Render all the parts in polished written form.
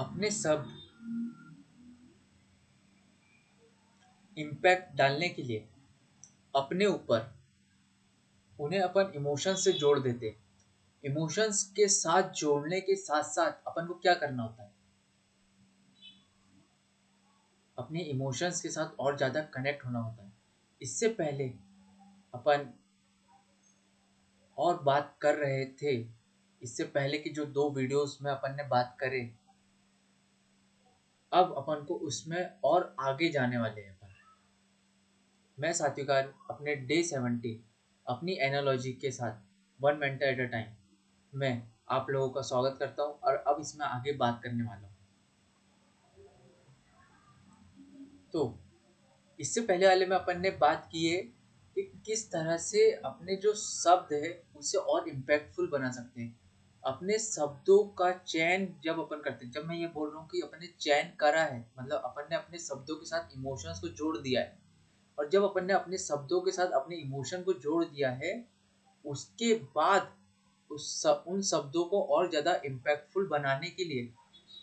अपने सब इम्पैक्ट डालने के लिए अपने ऊपर उन्हें अपन इमोशंस से जोड़ देते। इमोशंस के साथ जोड़ने के साथ साथ अपन को क्या करना होता है, अपने इमोशंस के साथ और ज़्यादा कनेक्ट होना होता है। इससे पहले अपन और बात कर रहे थे, इससे पहले की जो दो वीडियोस में अपन ने बात करे, अब अपन को उसमें और आगे जाने वाले हैं अपन। मैं सात्विकार अपने डे 70 अपनी एनालॉजी के साथ 1 मिनट एट अ टाइम मैं आप लोगों का स्वागत करता हूँ और अब इसमें आगे बात करने वाला हूँ। तो इससे पहले वाले में अपन ने बात की है कि किस तरह से अपने जो शब्द है उसे और इम्पैक्टफुल बना सकते हैं। अपने शब्दों का चयन जब अपन करते हैं, जब मैं ये बोल रहा हूँ कि अपन ने चयन करा है, मतलब अपन ने अपने शब्दों के साथ इमोशंस को जोड़ दिया है। और जब अपन ने अपने शब्दों के साथ अपने इमोशन को जोड़ दिया है, उसके बाद उन शब्दों को और ज़्यादा इम्पैक्टफुल बनाने के लिए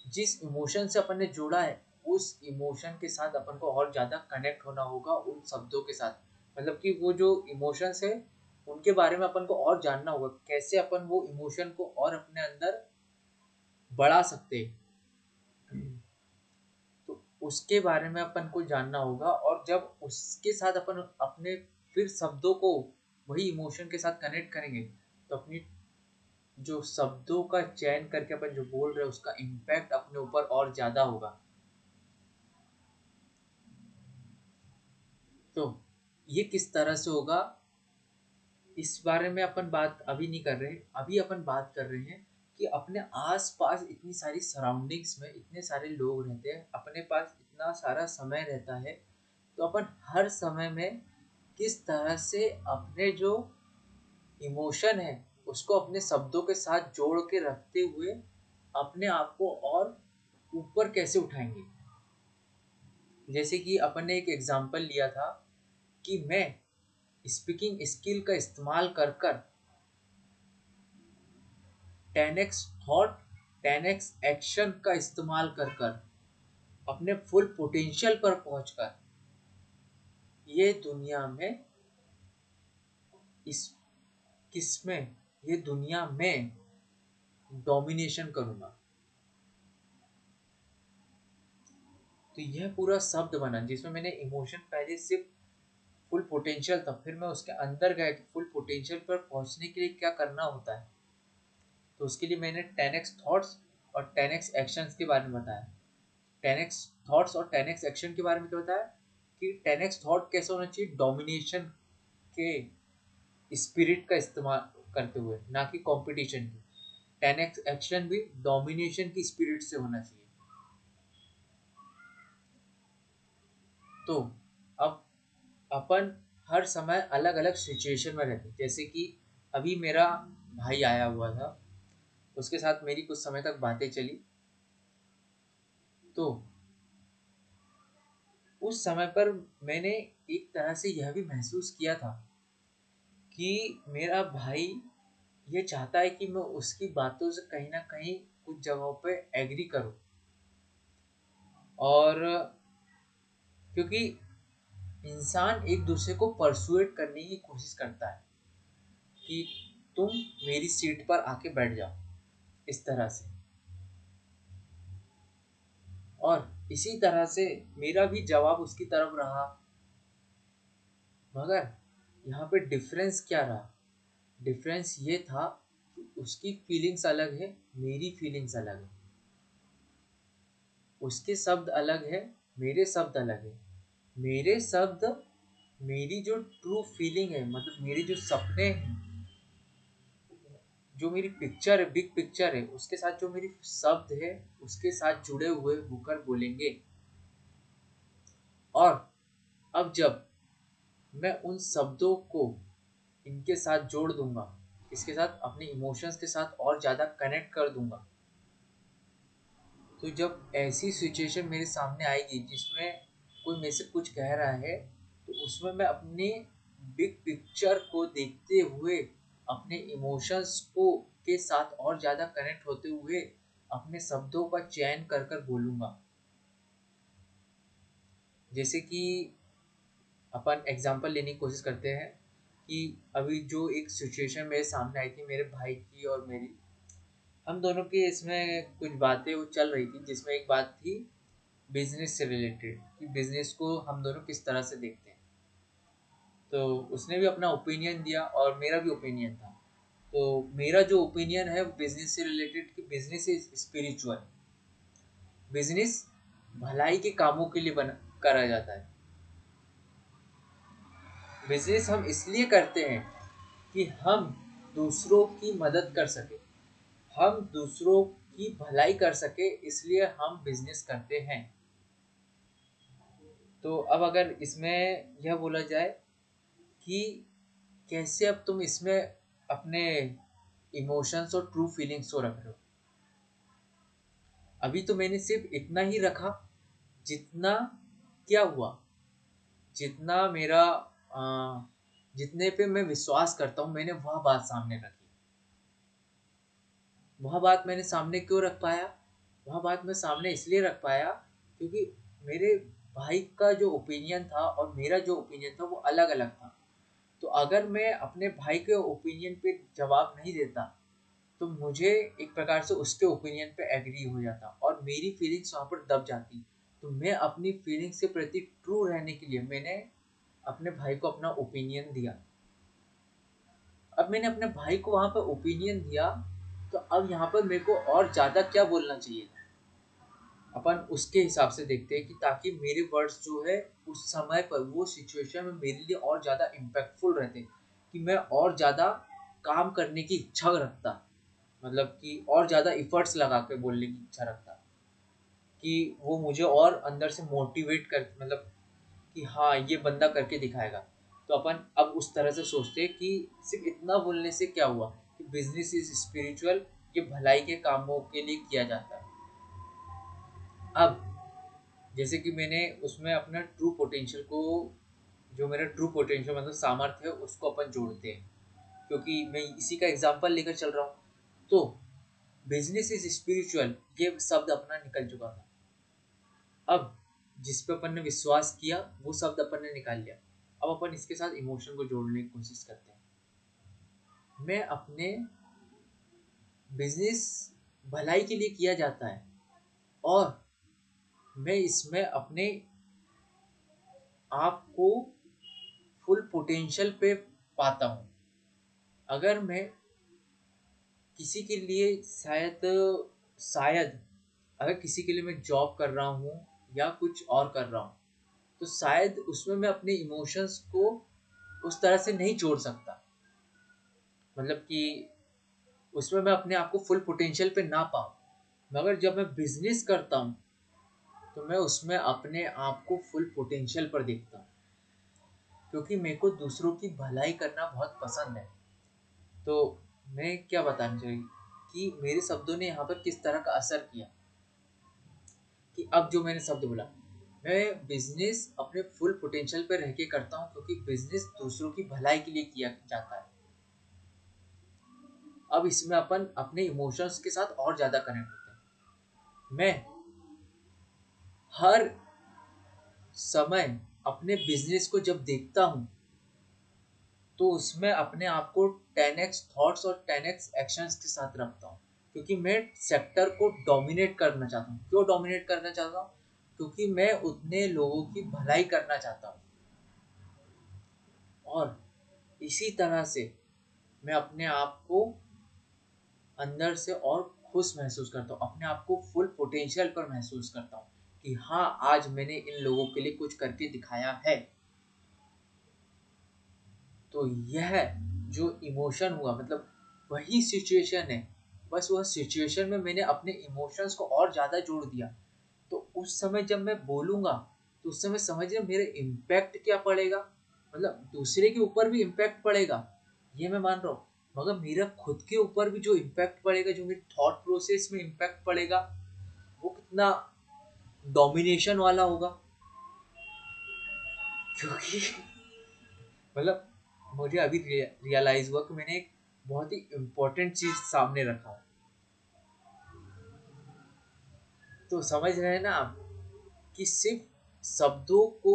जिस इमोशन से अपन ने जोड़ा है, उस इमोशन के साथ अपन को और ज़्यादा कनेक्ट होना होगा उन शब्दों के साथ। मतलब कि वो जो इमोशंस है उनके बारे में अपन को और जानना होगा, कैसे अपन वो इमोशन को और अपने अंदर बढ़ा सकते हैं। तो उसके बारे में अपन को जानना होगा, और जब उसके साथ अपन अपने फिर शब्दों को वही इमोशन के साथ कनेक्ट करेंगे, तो अपनी जो शब्दों का चयन करके अपन जो बोल रहे हैं उसका इम्पैक्ट अपने ऊपर और ज़्यादा होगा। तो ये किस तरह से होगा, इस बारे में अपन बात अभी नहीं कर रहे। अभी अपन बात कर रहे हैं कि अपने आस-पास इतनी सारी सराउंडिंग्स में इतने सारे लोग रहते हैं, अपने पास इतना सारा समय रहता है, तो अपन हर समय में किस तरह से अपने जो इमोशन है उसको अपने शब्दों के साथ जोड़ के रखते हुए अपने आप को और ऊपर कैसे उठाएंगे। जैसे कि अपन ने एक एग्जांपल लिया था कि मैं स्पीकिंग स्किल का इस्तेमाल कर कर 10x थॉट 10x एक्शन का इस्तेमाल कर कर अपने फुल पोटेंशियल पर पहुंचकर ये दुनिया में इस किसमें ये दुनिया में डोमिनेशन करूंगा। तो यह पूरा शब्द बना जिसमें मैंने इमोशन पहले सिर्फ फुल पोटेंशियल था, फिर मैं उसके अंदर गया कि फुल पोटेंशियल पर पहुंचने के लिए क्या करना होता है। तो उसके लिए मैंने 10x थॉट्स और 10x एक्शंस के बारे में बताया। 10x थॉट्स और 10x एक्शन के बारे में क्या बताया कि 10x थॉट कैसे होना चाहिए, डोमिनेशन के स्पिरिट का इस्तेमाल करते हुए, ना कि कंपटीशन की। 10x एक्शन भी डोमिनेशन की स्पिरिट से होना चाहिए। तो अब अपन हर समय अलग अलग सिचुएशन में रहते, जैसे कि अभी मेरा भाई आया हुआ था, उसके साथ मेरी कुछ समय तक बातें चली। तो उस समय पर मैंने एक तरह से यह भी महसूस किया था कि मेरा भाई ये चाहता है कि मैं उसकी बातों से कहीं ना कहीं कुछ जगहों पे एग्री करूं। और क्योंकि इंसान एक दूसरे को परसुएट करने की कोशिश करता है कि तुम मेरी सीट पर आके बैठ जाओ, इस तरह से। और इसी तरह से मेरा भी जवाब उसकी तरफ रहा, मगर यहाँ पे डिफरेंस क्या रहा, डिफरेंस ये था कि उसकी फीलिंग्स अलग है, मेरी फीलिंग्स अलग है। उसके शब्द अलग है, मेरे शब्द अलग है। मेरे शब्द मेरी जो ट्रू फीलिंग है, मतलब मेरे जो सपने हैं, जो मेरी पिक्चर है, बिग पिक्चर है, उसके साथ जो मेरी शब्द है उसके साथ जुड़े हुए होकर बोलेंगे। और अब जब मैं उन शब्दों को इनके साथ जोड़ दूंगा, इसके साथ अपने इमोशंस के साथ और ज़्यादा कनेक्ट कर दूंगा, तो जब ऐसी सिचुएशन मेरे सामने आएगी जिसमें कोई मेरे से कुछ कह रहा है, तो उसमें मैं अपने बिग पिक्चर को देखते हुए अपने इमोशंस को के साथ और ज़्यादा कनेक्ट होते हुए अपने शब्दों का चयन कर कर बोलूँगा। जैसे कि अपन एग्जांपल लेने की कोशिश करते हैं कि अभी जो एक सिचुएशन मेरे सामने आई थी मेरे भाई की और मेरी, हम दोनों की इसमें कुछ बातें वो चल रही थी, जिसमें एक बात थी बिजनेस से रिलेटेड कि बिजनेस को हम दोनों किस तरह से देखते हैं। तो उसने भी अपना ओपिनियन दिया और मेरा भी ओपिनियन था। तो मेरा जो ओपिनियन है बिजनेस से रिलेटेड कि बिजनेस इज स्पिरिचुअल। बिजनेस भलाई के कामों के लिए बना करा जाता है। बिजनेस हम इसलिए करते हैं कि हम दूसरों की मदद कर सके, हम दूसरों की भलाई कर सके, इसलिए हम बिजनेस करते हैं। तो अब अगर इसमें यह बोला जाए कि कैसे अब तुम इसमें अपने इमोशंस और ट्रू फीलिंग्स को रख रहे हो। अभी तो मैंने सिर्फ इतना ही रखा जितना क्या हुआ, जितना मेरा जितने पे मैं विश्वास करता हूँ मैंने वह बात सामने रखी। वह बात मैंने सामने क्यों रख पाया? वह बात मैं सामने इसलिए रख पाया क्योंकि मेरे भाई का जो ओपिनियन था और मेरा जो ओपिनियन था वो अलग अलग था। तो अगर मैं अपने भाई के ओपिनियन पे जवाब नहीं देता तो मुझे एक प्रकार से उसके ओपिनियन पे एग्री हो जाता और मेरी फीलिंग्स वहाँ पर दब जाती। तो मैं अपनी फीलिंग्स के प्रति ट्रू रहने के लिए मैंने अपने भाई को अपना ओपिनियन दिया। अब मैंने अपने भाई को वहाँ पर ओपिनियन दिया, तो अब यहाँ पर मेरे को और ज़्यादा क्या बोलना चाहिए, अपन उसके हिसाब से देखते हैं कि ताकि मेरे वर्ड्स जो है उस समय पर वो सिचुएशन में मेरे लिए और ज़्यादा इम्पैक्टफुल रहते, कि मैं और ज़्यादा काम करने की इच्छा रखता, मतलब कि और ज़्यादा इफर्ट्स लगा के बोलने की इच्छा रखता, कि वो मुझे और अंदर से मोटिवेट कर, मतलब कि हाँ ये बंदा करके दिखाएगा। तो अपन अब उस तरह से सोचते हैं कि सिर्फ इतना बोलने से क्या हुआ, कि बिजनेस इज स्पिरिचुअल, ये भलाई के कामों के लिए किया जाता है। अब जैसे कि मैंने उसमें अपना ट्रू पोटेंशियल को, जो मेरा ट्रू पोटेंशियल मतलब सामर्थ्य है उसको अपन जोड़ते हैं, क्योंकि मैं इसी का एग्जांपल लेकर चल रहा हूँ। तो बिजनेस इज स्पिरिचुअल ये शब्द अपना निकल चुका था। अब जिस पे अपन ने विश्वास किया वो शब्द अपन ने निकाल लिया। अब अपन इसके साथ इमोशन को जोड़ने की कोशिश करते हैं। मैं अपने बिजनेस भलाई के लिए किया जाता है और मैं इसमें अपने आप को फुल पोटेंशियल पे पाता हूँ। अगर मैं किसी के लिए शायद शायद अगर किसी के लिए मैं जॉब कर रहा हूँ या कुछ और कर रहा हूँ, तो शायद उसमें मैं अपने इमोशंस को उस तरह से नहीं जोड़ सकता, मतलब कि उसमें मैं अपने आप को फुल पोटेंशियल पे ना पाऊँ। मगर जब मैं बिजनेस करता हूँ तो मैं उसमें अपने आप को फुल पोटेंशियल पर देखता हूँ, क्योंकि मेरे को दूसरों की भलाई करना बहुत पसंद है। तो मैं क्या बताना चाहिए कि मेरे शब्दों ने यहाँ पर किस तरह का असर किया, कि अब जो मैंने शब्द बोला, मैं बिजनेस अपने फुल पोटेंशियल पे रह के करता हूँ क्योंकि बिजनेस दूसरों की भलाई के लिए किया जाता है। अब इसमें अपन अपने इमोशंस के साथ और ज़्यादा कनेक्ट होते हैं। मैं हर समय अपने बिजनेस को जब देखता हूँ तो उसमें अपने आप को 10x थॉट्स और 10x एक्शंस के साथ रखता हूँ, क्योंकि मैं सेक्टर को डोमिनेट करना चाहता हूँ। क्यों डोमिनेट करना चाहता हूँ? क्योंकि मैं उतने लोगों की भलाई करना चाहता हूँ और इसी तरह से मैं अपने आप को अंदर से और खुश महसूस करता हूँ, अपने आप को फुल पोटेंशियल पर महसूस करता हूँ कि हाँ आज मैंने इन लोगों के लिए कुछ करके दिखाया है। तो यह जो इमोशन हुआ मतलब वही सिचुएशन है, बस वह सिचुएशन में मैंने अपने इमोशंस को और ज़्यादा जोड़ दिया। तो उस समय जब मैं बोलूँगा तो उस समय समझिए मेरे इम्पैक्ट क्या पड़ेगा, मतलब दूसरे के ऊपर भी इम्पैक्ट पड़ेगा, ये मैं मान रहा हूँ। मगर मेरा खुद के ऊपर भी जो इम्पैक्ट पड़ेगा, जो मेरी थॉट प्रोसेस में इम्पैक्ट पड़ेगा, वो कितना डोमिनेशन वाला होगा। क्योंकि मतलब मुझे अभी रियलाइज हुआ कि मैंने एक बहुत ही इम्पोर्टेंट चीज सामने रखा है। तो समझ रहे हैं ना आप कि सिर्फ शब्दों को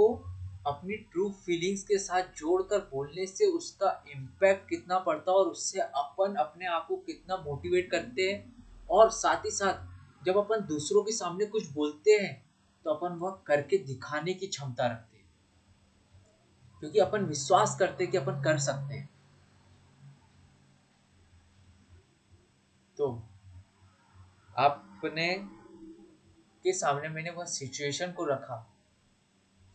अपनी ट्रू फीलिंग्स के साथ जोड़कर बोलने से उसका इम्पैक्ट कितना पड़ता है और उससे अपन अपने आप को कितना मोटिवेट करते हैं। और साथ ही साथ जब अपन दूसरों के सामने कुछ बोलते हैं तो अपन वह करके दिखाने की क्षमता रखते हैं, क्योंकि अपन विश्वास करते हैं कि अपन कर सकते हैं। तो आपने के सामने मैंने वह सिचुएशन को रखा।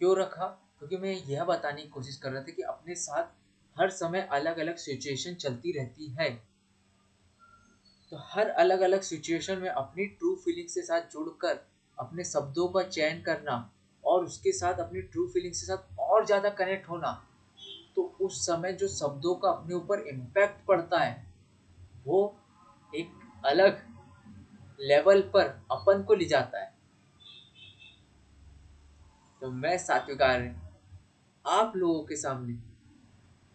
क्यों रखा? क्योंकि मैं यह बताने की कोशिश कर रहा था कि अपने साथ हर समय अलग अलग सिचुएशन चलती रहती है। तो हर अलग अलग सिचुएशन में अपनी ट्रू फीलिंग्स के साथ जुड़कर अपने शब्दों का चयन करना और उसके साथ अपनी ट्रू फीलिंग्स के साथ और ज़्यादा कनेक्ट होना, तो उस समय जो शब्दों का अपने ऊपर इम्पैक्ट पड़ता है वो एक अलग लेवल पर अपन को ले जाता है। तो मैं सात्विकार आप लोगों के सामने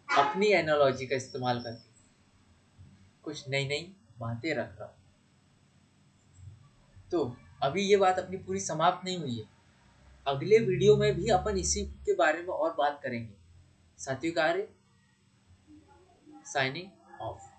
अपनी एनालॉजी का इस्तेमाल करके कुछ नई नई बातें रख रहा हूँ। तो अभी ये बात अपनी पूरी समाप्त नहीं हुई है। अगले वीडियो में भी अपन इसी के बारे में और बात करेंगे। सात्विक आर्य साइनिंग ऑफ।